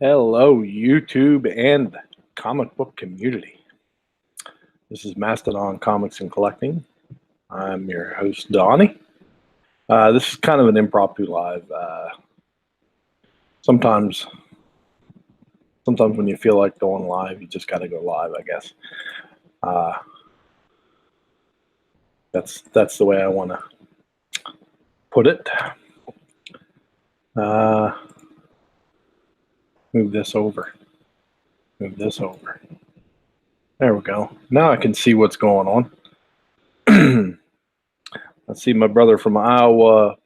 Hello, YouTube and comic book community. This is Mastodon Comics and Collecting. I'm your host, Donnie. This is kind of an impromptu live. Sometimes when you feel like going live, you just got to go live, I guess. That's the way I want to put it. Move this over. There we go. Now I can see what's going on. I see my brother from Iowa,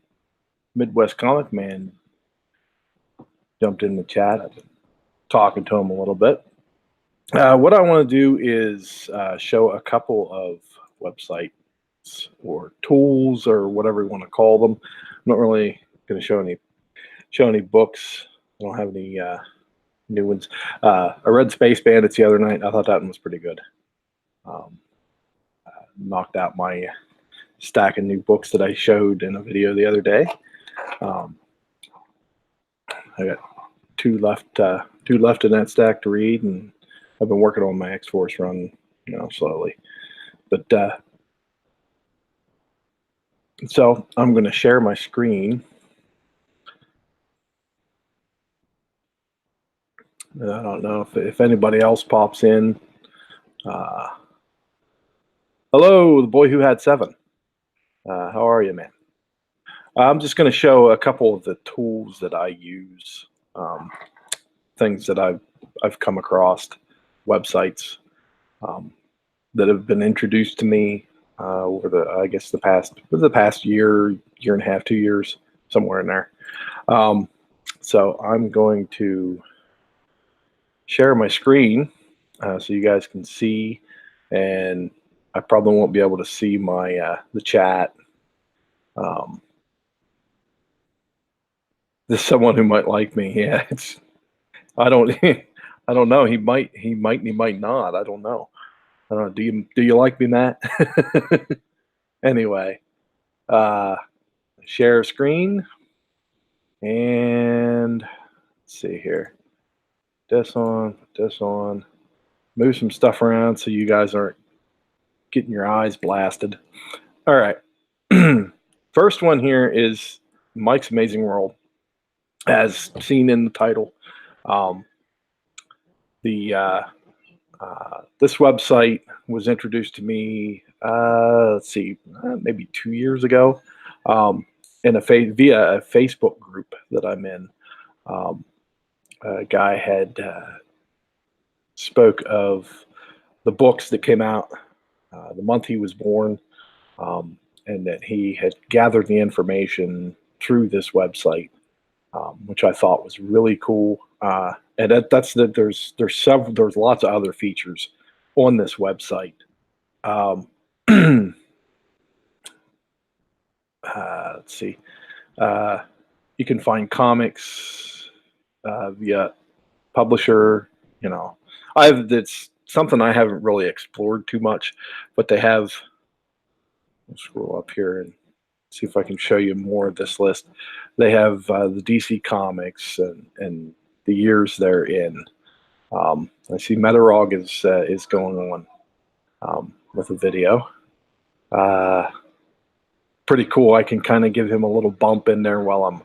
Midwest Comic Man, jumped in the chat. I've been talking to him a little bit. What I want to do is show a couple of websites or tools or whatever you want to call them. I'm not really going to show any books. I don't have any new ones. I read Space Bandits the other night. I thought that one was pretty good. Knocked out my stack of new books that I showed in a video the other day. I got two left in that stack to read, and I've been working on my X-Force run, slowly. But so I'm going to share my screen. I don't know if anybody else pops in. Hello, the boy who had 7. How are you, man? I'm just going to show a couple of the tools that I use, things that I've come across, websites that have been introduced to me over the past year and a half, 2 years, somewhere in there. So I'm going to share my screen so you guys can see, and I probably won't be able to see my the chat. There's someone who might like me. Yeah, I don't know. He might, he might not. I don't know. Do you like me, Matt? Anyway, share screen, and let's see here. Put this on. Move some stuff around so you guys aren't getting your eyes blasted. All right. First one here is Mike's Amazing World, as seen in the title. This website was introduced to me, maybe 2 years ago, via a Facebook group that I'm in. A guy had spoke of the books that came out the month he was born, and that he had gathered the information through this website, which I thought was really cool. And there's lots of other features on this website. Let's see. You can find comics via publisher. It's something I haven't really explored too much, but they have. I'll scroll up here and see if I can show you more of this list. They have the DC Comics and the years they're in. I see Metarog is going on with a video. Pretty cool. I can kind of give him a little bump in there while I'm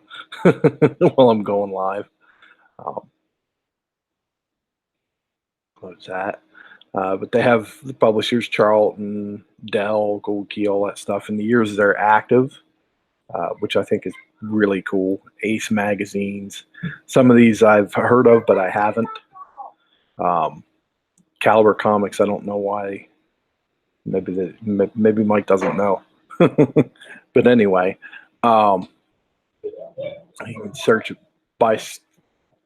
while I'm going live. Close that. But they have the publishers, Charlton, Dell, Gold Key, all that stuff, and the years they're active, which I think is really cool. Ace magazines. Some of these I've heard of, but I haven't. Caliber Comics, I don't know why. Maybe Mike doesn't know. But anyway, you can search by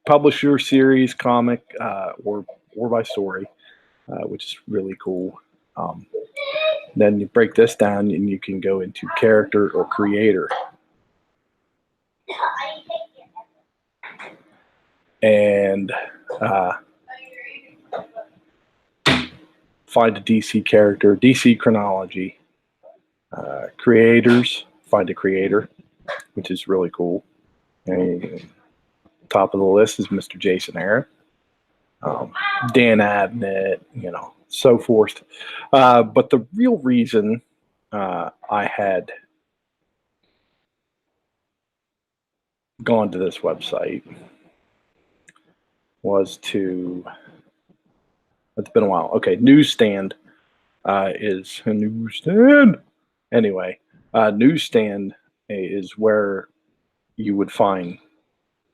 publisher, series, comic, or by story. Which is really cool. Then you break this down and you can go into character or creator. And find a DC character, DC chronology. Creators, find a creator, which is really cool. And top of the list is Mr. Jason Aaron, Dan Abnett, so forth. But the real reason I had gone to this website was it's been a while. Okay, Newsstand is a newsstand. Anyway, Newsstand is where you would find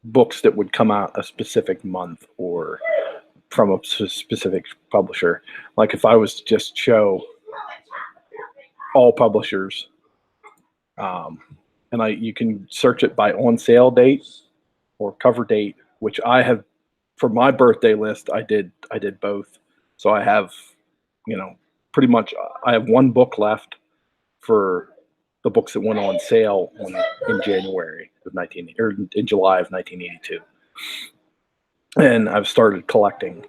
books that would come out a specific month or from a specific publisher. Like if I was to just show all publishers, and you can search it by on sale date or cover date, which I have for my birthday list. I did both, so I have, pretty much I have one book left for the books that went on sale in January of in July of 1982, and I've started collecting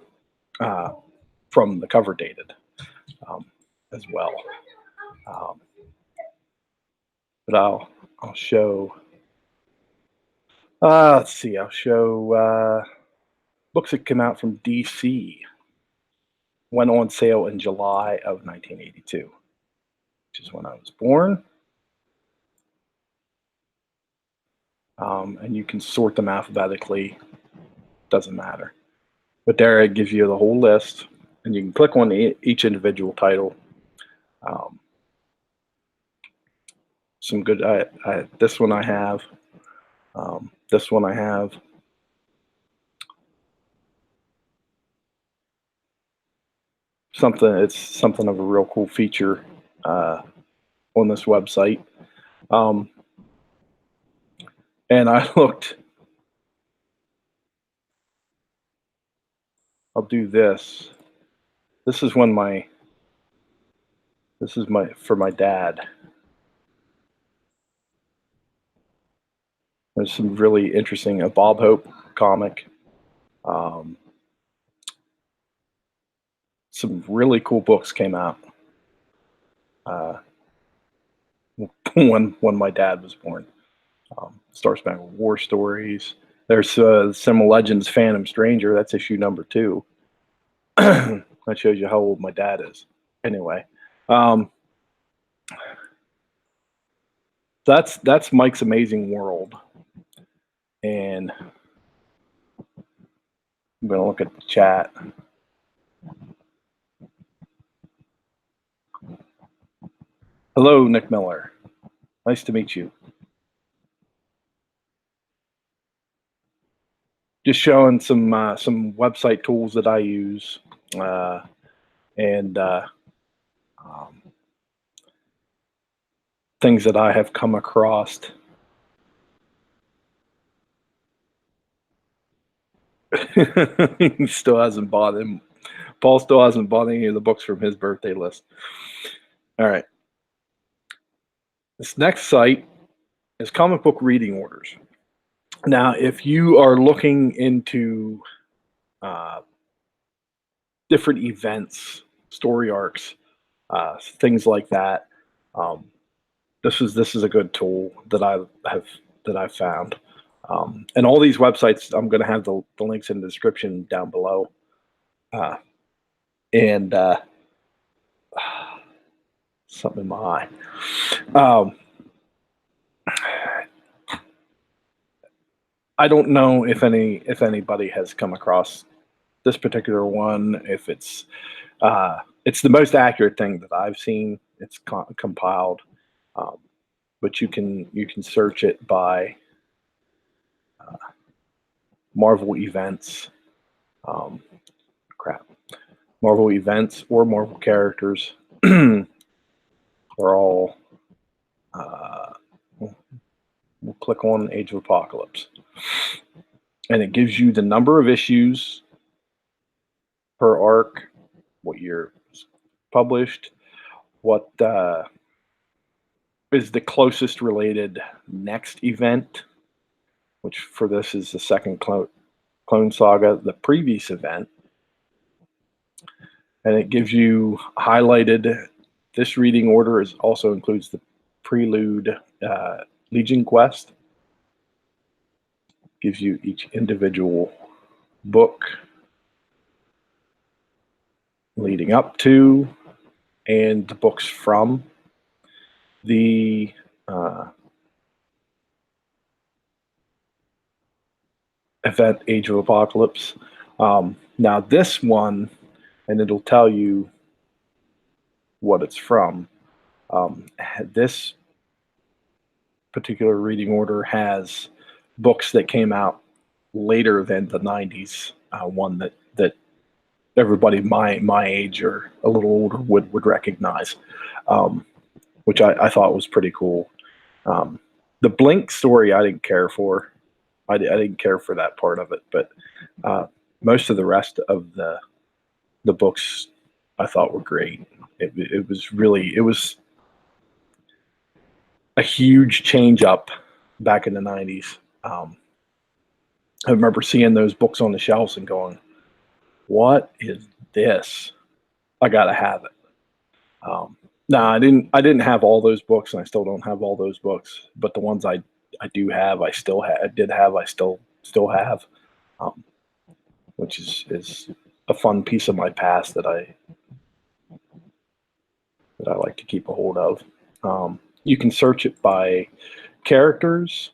from the cover dated as well. But I'll show. Let's see. I'll show books that came out from DC. Went on sale in July of 1982, which is when I was born. And you can sort them alphabetically. Doesn't matter. But there it gives you the whole list, and you can click on each individual title. Some good. This one I have. This one I have. It's something of a real cool feature on this website. And I looked. I'll do this. This is for my dad. There's some really interesting, a Bob Hope comic. Some really cool books came out when my dad was born. Star Spangled War Stories. There's Cinema Legends Phantom Stranger. That's issue number 2. That shows you how old my dad is. Anyway, that's Mike's Amazing World, and I'm going to look at the chat. Hello, Nick Miller. Nice to meet you. Just showing some website tools that I use, and things that I have come across. He still hasn't bought him. Paul still hasn't bought any of the books from his birthday list. All right. This next site is Comic Book Reading Orders. Now, if you are looking into different events, story arcs, things like that, this is a good tool that I've found. And all these websites, I'm going to have the links in the description down below. And something in my eye. I don't know if anybody has come across this particular one. If it's the most accurate thing that I've seen. It's compiled, but you can search it by Marvel events. Marvel events or Marvel characters are all. We'll click on Age of Apocalypse, and it gives you the number of issues per arc, what year it's published, what is the closest related next event, which for this is the second Clone Saga, the previous event. And it gives you highlighted. This reading order also includes the Prelude Legion Quest. gives you each individual book leading up to and the books from the event Age of Apocalypse. Now this one, and it'll tell you what it's from. This particular reading order has books that came out later than the 90s, one that everybody my age or a little older would recognize, which I thought was pretty cool. The Blink story I didn't care for. I didn't care for that part of it, but most of the rest of the books I thought were great. It was a huge change up back in the 90s. I remember seeing those books on the shelves and going, "What is this? I gotta have it." No, I didn't have all those books, and I still don't have all those books. But the ones I do have, I still still have, which is a fun piece of my past that I like to keep a hold of. You can search it by characters,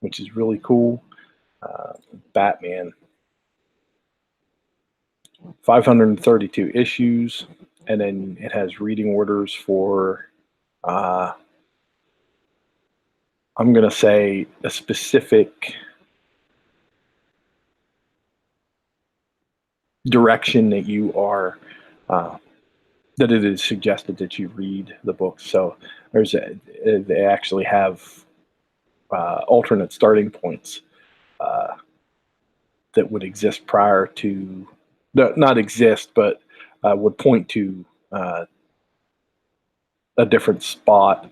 which is really cool. Batman, 532 issues, and then it has reading orders for, I'm going to say, a specific direction that you are, that it is suggested that you read the book. So they actually have alternate starting points that would exist prior to, not exist, but would point to a different spot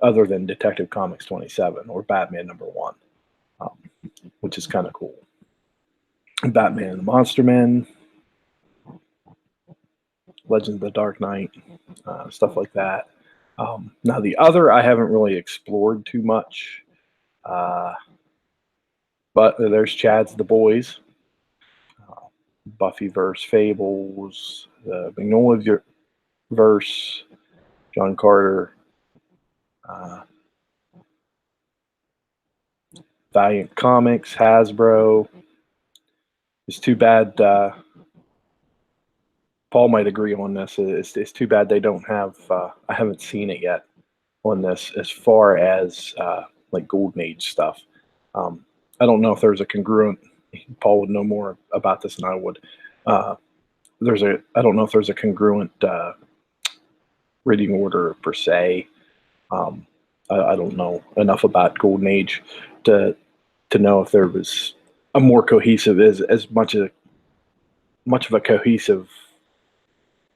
other than Detective Comics 27 or Batman #1, which is kind of cool. Batman and the Monster Men, Legends of the Dark Knight, stuff like that. Now the other I haven't really explored too much, but there's Chad's The Boys, Buffyverse Fables, the Magnolia verse, John Carter, Valiant Comics, Hasbro. It's too bad. Paul might agree on this. It's too bad they don't have. I haven't seen it yet on this as far as like Golden Age stuff. I don't know if there's a congruent. Paul would know more about this than I would. I don't know if there's a congruent reading order per se. I don't know enough about Golden Age to know if there was a more cohesive, as much of a cohesive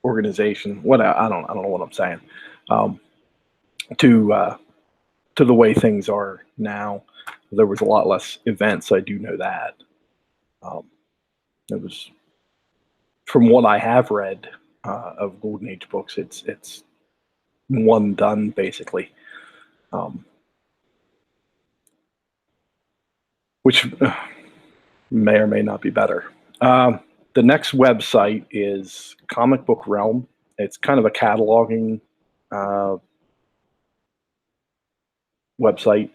organization. I don't know what I'm saying. To the way things are now, there was a lot less events. I do know that. It was, from what I have read of Golden Age books, it's one done basically, which may or may not be better. The next website is Comic Book Realm. It's kind of a cataloging website,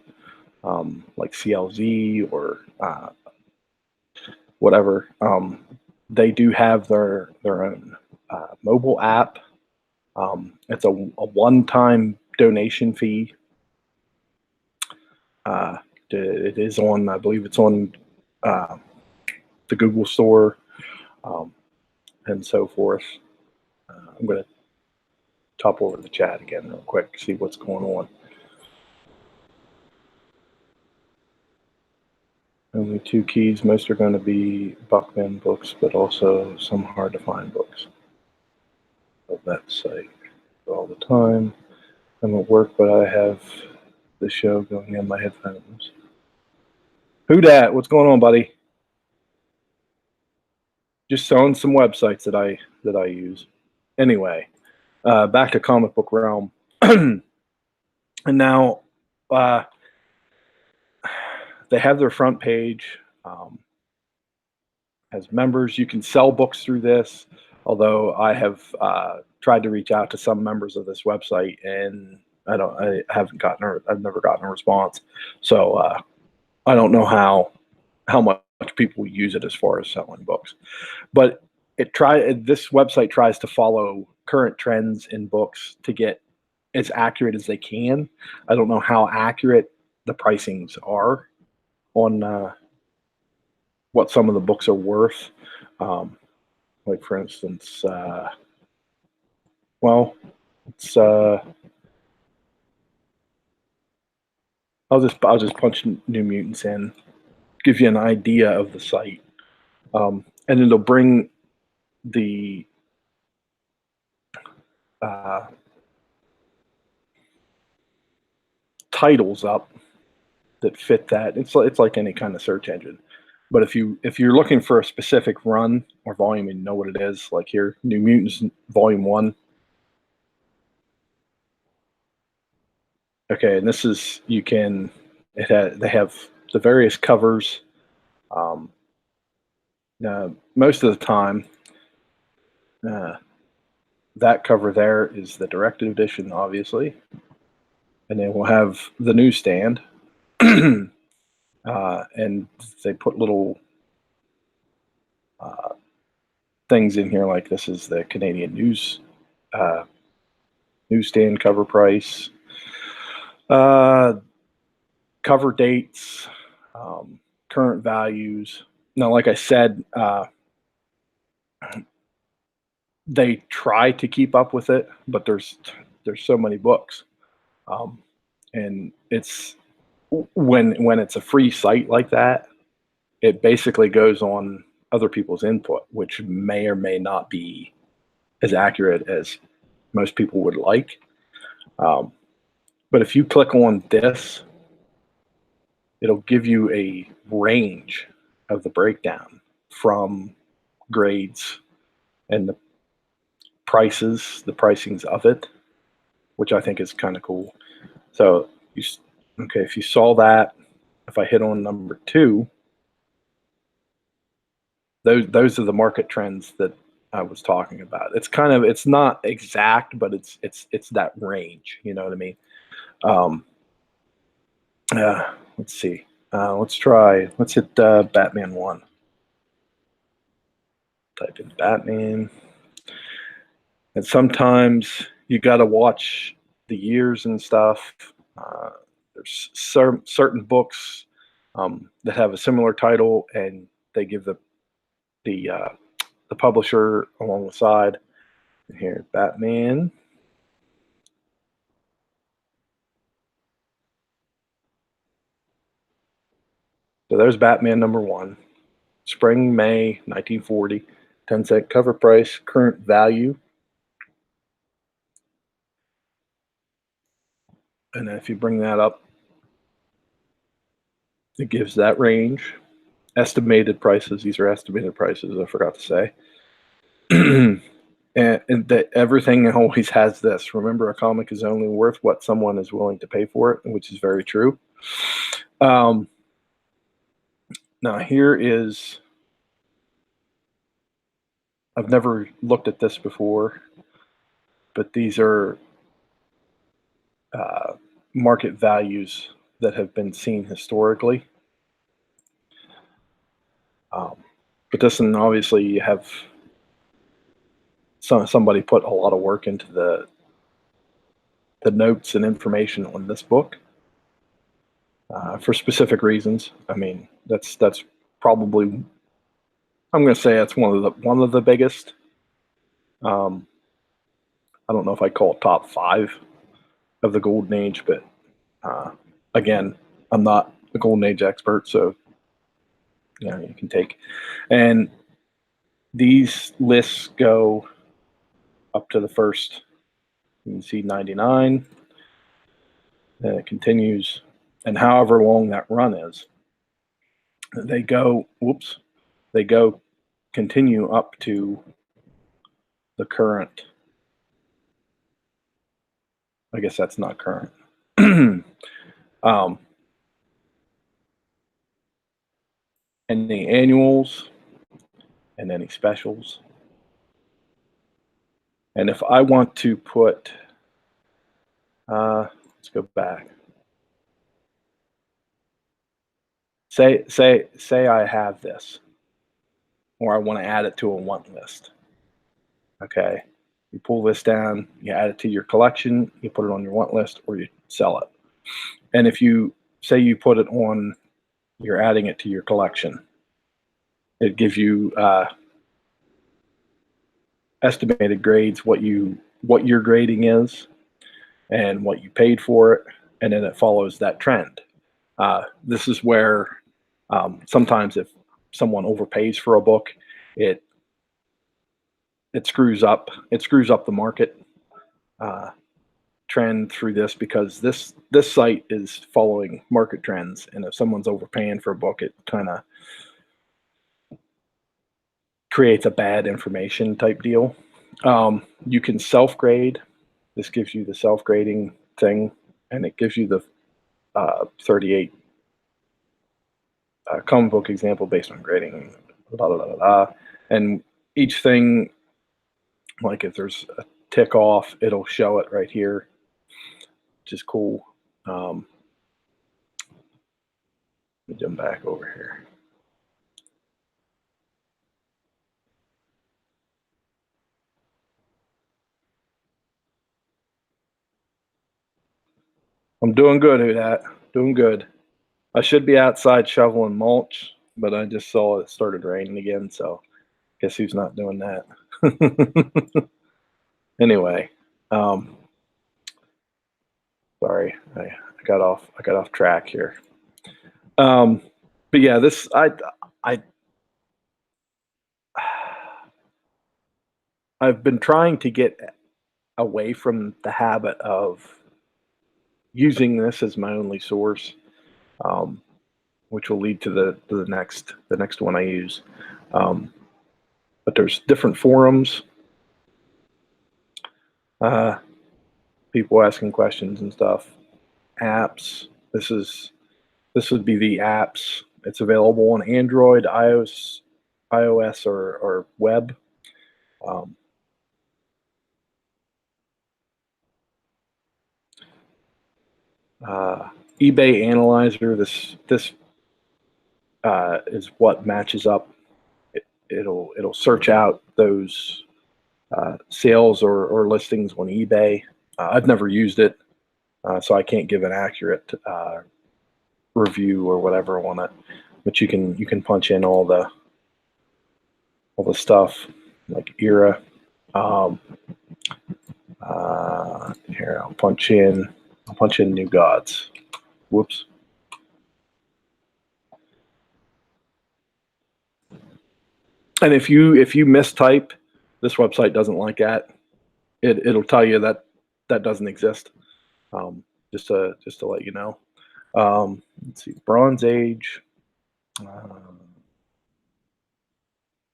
like CLZ or whatever. They do have their own mobile app. It's a one-time donation fee. It is on, I believe it's on the Google Store, and so forth. I'm going to top over the chat again real quick, see what's going on. Only 2 keys. Most are going to be Buckman books, but also some hard to find books of that site all the time. I'm at work, but I have the show going in my headphones. Who dat? What's going on, buddy? Just showing some websites that I use. Anyway, back to Comic Book Realm. And now They have their front page. As members, you can sell books through this. Although I have tried to reach out to some members of this website, and I've never gotten a response. So I don't know how much people use it as far as selling books. But this website tries to follow current trends in books to get as accurate as they can. I don't know how accurate the pricings are on what some of the books are worth. Like for instance, well, it's I'll just punch New Mutants in, give you an idea of the site, and it'll bring the titles up that fit that. It's like any kind of search engine. But if you're looking for a specific run or volume and you know what it is, like here, New Mutants Volume 1. Okay, and this is, they have the various covers. Most of the time, that cover there is the directed edition, obviously. And then we'll have the newsstand. And they put little things in here, like this is the Canadian newsstand cover price, cover dates, current values. Now, like I said, they try to keep up with it, but there's so many books, and it's when it's a free site like that, it basically goes on other people's input, which may or may not be as accurate as most people would like. But if you click on this, it'll give you a range of the breakdown from grades and the pricings of it, which I think is kind of cool. So if you saw that, if I hit on number 2, those are the market trends that I was talking about. It's not exact, but it's that range. You know what I mean? Let's see. Let's hit Batman 1. Type in Batman. And sometimes you got to watch the years and stuff. There's certain books that have a similar title, and they give the publisher along the side. And here, Batman. So there's Batman number 1. Spring, May, 1940. 10-cent cover price. Current value. And then if you bring that up, it gives that range. Estimated prices. These are estimated prices, I forgot to say. and that everything always has this. Remember, a comic is only worth what someone is willing to pay for it, which is very true. Now, here is, I've never looked at this before, but these are market values that have been seen historically. But this one, obviously, you have somebody put a lot of work into the notes and information on this book for specific reasons. I mean, that's probably, I'm going to say that's one of the biggest. I don't know if I call it top 5 of the Golden Age, but again, I'm not a Golden Age expert, so you can take. And these lists go up to the first. You can see 99, and it continues, and however long that run is, they continue up to the current. I guess that's not current. any annuals, and any specials. And if I want to put, let's go back. Say I have this, or I want to add it to a want list. Okay, you pull this down, you add it to your collection, you put it on your want list, or you sell it. And if you say you put it on, you're adding it to your collection, it gives you estimated grades, what your grading is, and what you paid for it, and then it follows that trend. This is where sometimes if someone overpays for a book, it screws up the market trend through this, because this site is following market trends, and if someone's overpaying for a book, it kind of creates a bad information type deal. You can self-grade. This gives you the self-grading thing, and it gives you the 38 common book example based on grading, blah, blah, blah, blah. And each thing, like if there's a tick off, it'll show it right here, which is cool. Let me jump back over here. I'm doing good, who that? Doing good. I should be outside shoveling mulch, but I just saw it started raining again, so guess who's not doing that? Anyway, sorry, I got off track here. But yeah, this I've been trying to get away from the habit of using this as my only source, which will lead to the next one I use. But there's different forums, people asking questions and stuff, apps. This would be the apps. It's available on Android, iOS, or web. eBay Analyzer. This is what matches up. It'll search out those sales or listings on eBay. I've never used it, so I can't give an accurate review or whatever on it. But you can punch in all the stuff like era. Here, I'll punch in New Gods. Whoops. And if you mistype, this website doesn't like that. It'll tell you that doesn't exist. Just to let you know. Let's see, Bronze Age.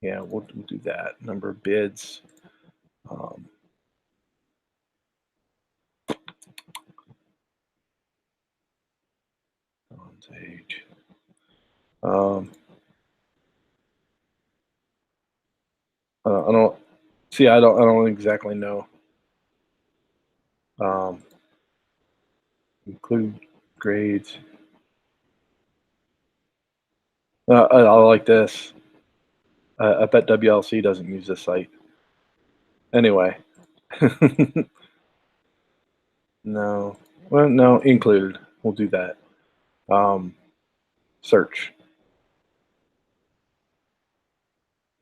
Yeah, we'll do that. Number of bids. Bronze Age. I don't see. I don't exactly know. Include grades. I like this. I bet WLC doesn't use this site. Anyway. No. Well, no, included. We'll do that. Search.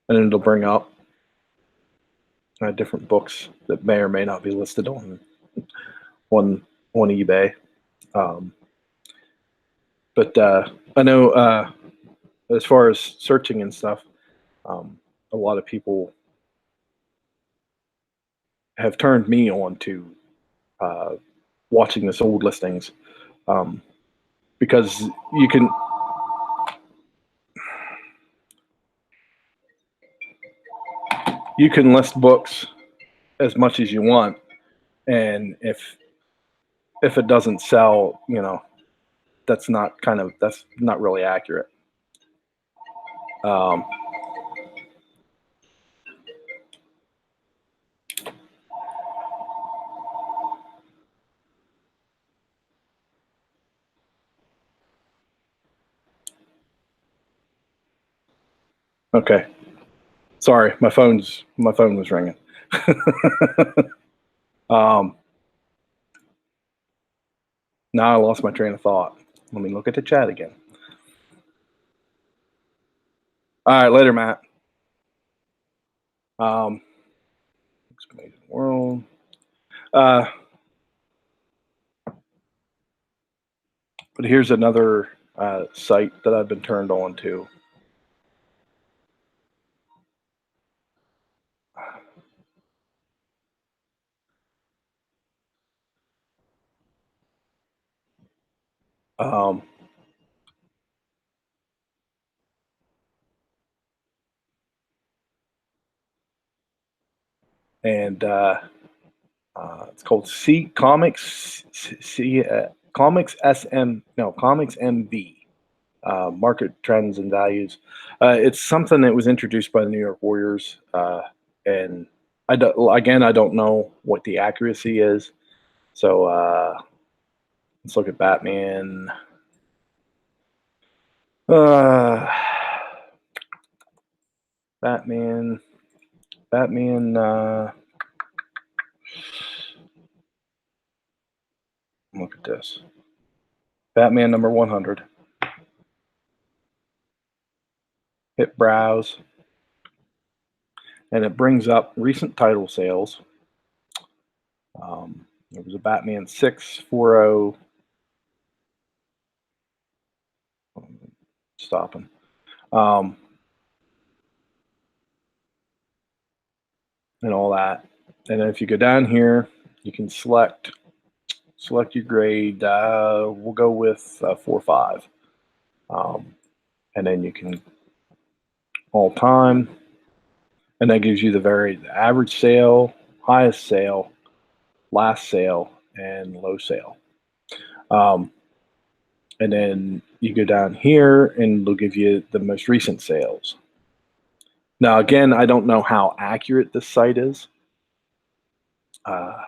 And it'll bring up different books that may or may not be listed on eBay. But I know as far as searching and stuff, a lot of people have turned me on to watching the sold listings, because you can list books as much as you want, and if it doesn't sell, that's not really accurate. Um, okay. Sorry, my phone was ringing. um, now I lost my train of thought. Let me look at the chat again. All right, later, Matt. Amazing world. But here's another site that I've been turned on to. Um, and it's called C Comics Comics Comics MV. Market trends and values. It's something that was introduced by the New York Warriors, and I don't know what the accuracy is. So let's look at Batman. Uh, Batman. Batman. Look at this. Batman number 100. Hit browse, and it brings up recent title sales. There was a Batman 640. Stopping. And all that. And then if you go down here, you can select your grade. We'll go with 4 or 5. And then you can all time, and that gives you the average sale, highest sale, last sale, and low sale. And then you go down here, and it'll give you the most recent sales. Now, again, I don't know how accurate this site is. I'm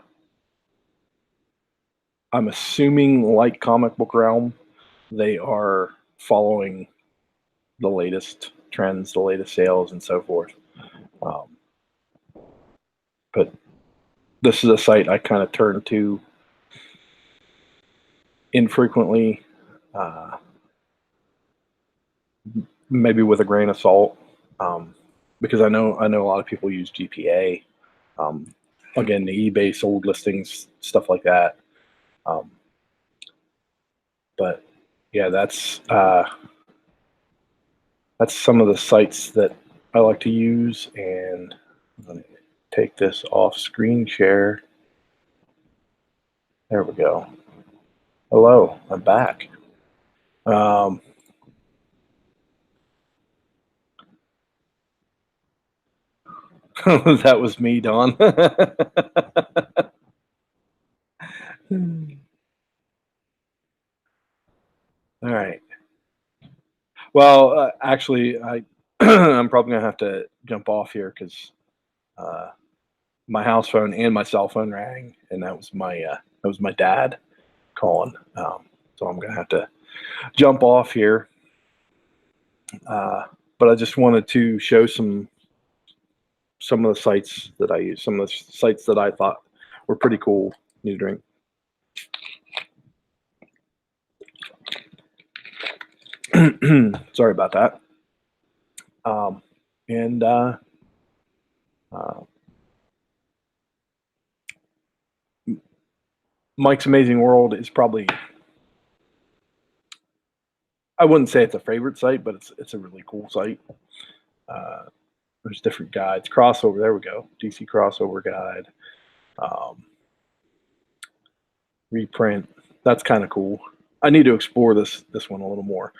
assuming, like Comic Book Realm, they are following the latest trends, the latest sales, and so forth. But this is a site I kind of turn to infrequently, maybe with a grain of salt, because I know a lot of people use GPA. Again, the eBay sold listings, stuff like that. But yeah, that's some of the sites that I like to use. And I'm going to take this off screen share. There we go. Hello, I'm back. That was me, Don. All right. Well, actually, I'm probably gonna have to jump off here because my house phone and my cell phone rang, and that was my dad calling. So I'm gonna have to jump off here. But I just wanted to show some of the sites that I use, some of the sites that I thought were pretty cool. New drink. Sorry about that. And Mike's Amazing World is probably, I wouldn't say it's a favorite site, but it's a really cool site. There's different guides, crossover. There we go, DC crossover guide, reprint. That's kind of cool. I need to explore this one a little more.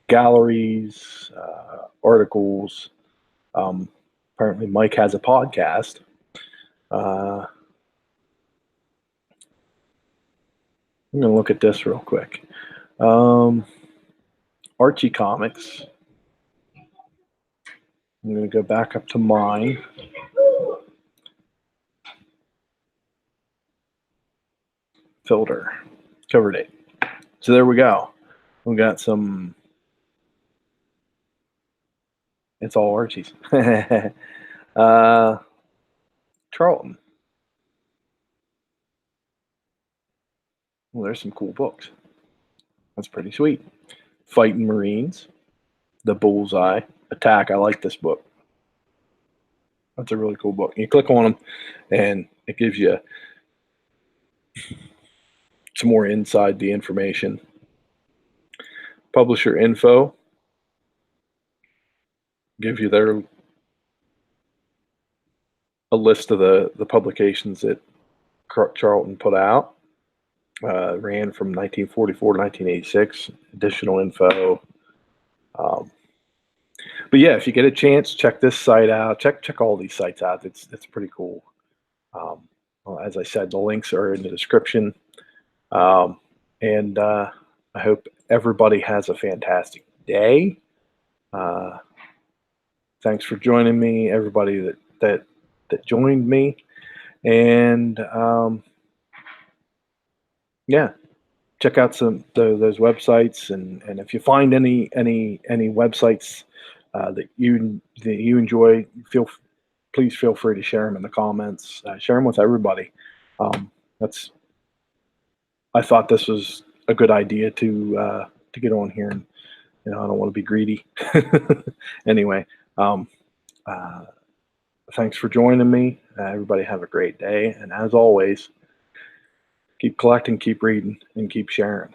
Galleries, articles. Apparently, Mike has a podcast. I'm going to look at this real quick. Archie Comics. I'm going to go back up to mine. Filter, cover date. So there we go. We got some. It's all Archie's. Charlton. Well, there's some cool books. That's pretty sweet. Fighting Marines, The Bullseye, Attack. I like this book. That's a really cool book. You click on them, and it gives you some more inside the information. Publisher info give you a list of the publications that Charlton put out. Ran from 1944 to 1986. Additional info. But yeah, if you get a chance, check this site out. Check all these sites out. It's pretty cool. Well, as I said, the links are in the description. And I hope everybody has a fantastic day. Thanks for joining me, everybody that joined me, and yeah, check out those websites, and if you find any websites that you enjoy, please feel free to share them in the comments. Share them with everybody. I thought this was a good idea to get on here, and I don't want to be greedy. Anyway, thanks for joining me. Everybody have a great day, and as always, keep collecting, keep reading, and keep sharing.